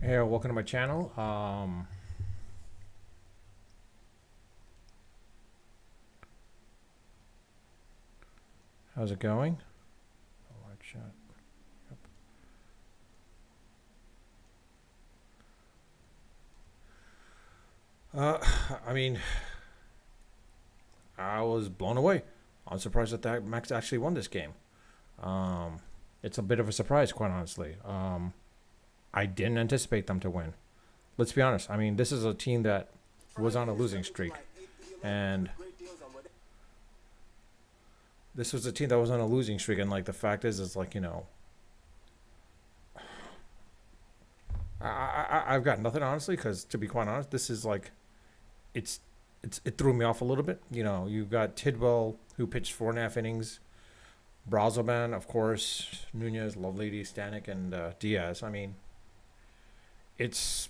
Hey, welcome to my channel. How's it going? Oh, right shot. Yep. I mean, I was blown away. I'm surprised that Max actually won this game. Um, it's a bit of a surprise, quite honestly. I didn't anticipate them to win. Let's be honest. I mean, this is a team that was on a losing streak, and this was a team that was on a losing streak. And like the fact is like I've got nothing honestly, because to be quite honest, this is like it's it threw me off a little bit. You've got Tidwell who pitched 4.5 innings, Brazoban, of course, Nunez, Lovelady, Stanek, and Diaz. I mean, it's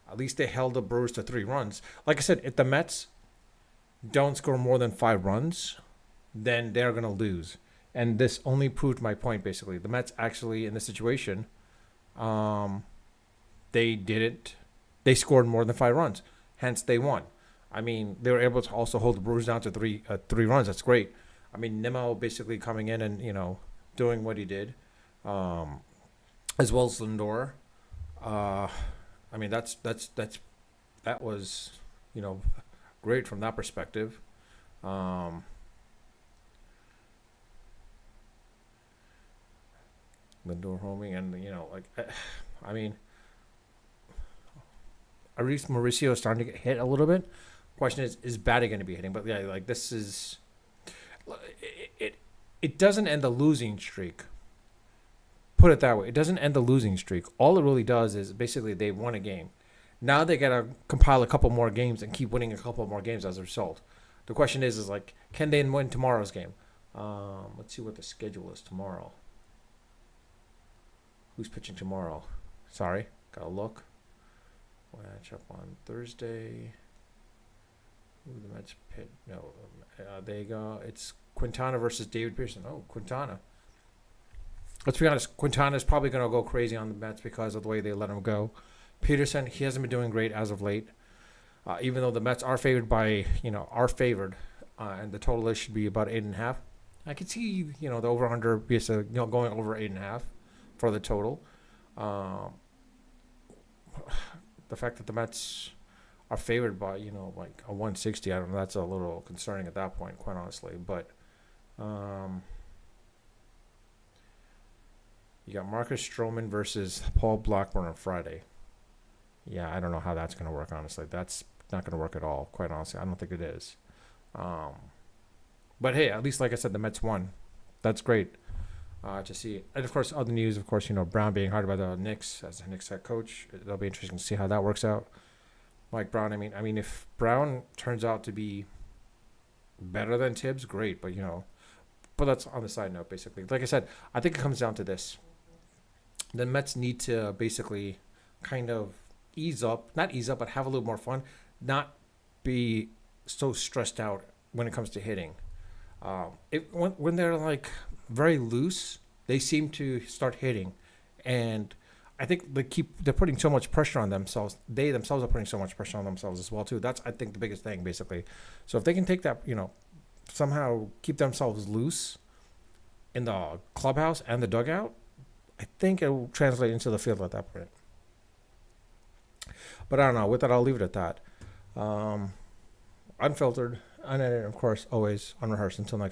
at least they held the Brewers to 3 runs. Like I said, if the Mets don't score more than 5 runs, then they're gonna lose. And this only proved my point. Basically, the Mets actually in this situation, um, they didn't. They scored more than 5 runs, hence they won. I mean, they were able to also hold the Brewers down to 3 runs. That's great. I mean, Nimmo basically coming in and doing what he did, um, as well as Lindor. Uh, I mean, that was you know great from that perspective. Um, Lindor homing, and I mean, at least Mauricio is starting to get hit a little bit. Question is Batty going to be hitting? But yeah, like this is it. It doesn't end the losing streak. Put it that way. It doesn't end the losing streak. All it really does is basically they won a game. Now they gotta compile a couple more games and keep winning a couple more games as a result. The question is like, can they win tomorrow's game? Let's see what the schedule is tomorrow. Who's pitching tomorrow? Sorry, gotta look. Match up on Thursday. Ooh, the Mets pit. No, there you go. It's Quintana versus David Pearson. Oh, Quintana. Let's be honest. Quintana is probably going to go crazy on the Mets because of the way they let him go. Peterson, he hasn't been doing great as of late. Even though the Mets are favored and the total is should be about 8.5. I could see, the over under going over 8.5 for the total. The fact that the Mets are favored by like a 160, I don't know. That's a little concerning at that point, quite honestly. But you got Marcus Stroman versus Paul Blackburn on Friday. Yeah, I don't know how that's going to work, honestly. That's not going to work at all, quite honestly. I don't think it is. But hey, at least, like I said, the Mets won. That's great to see. And, of course, other news, of course, Brown being hired by the Knicks as the Knicks head coach. It'll be interesting to see how that works out. Mike Brown, I mean, if Brown turns out to be better than Tibbs, great. But that's on the side note, basically. Like I said, I think it comes down to this. The Mets need to basically kind of not ease up, but have a little more fun, not be so stressed out when it comes to hitting. When they're like very loose, they seem to start hitting, and I think they're putting so much pressure on themselves. They themselves are putting so much pressure on themselves as well too. That's, I think, the biggest thing basically. So if they can take that, somehow keep themselves loose in the clubhouse and the dugout, I think it will translate into the field at that point. But I don't know. With that, I'll leave it at that. Unfiltered, unedited, of course, always unrehearsed. Until next time.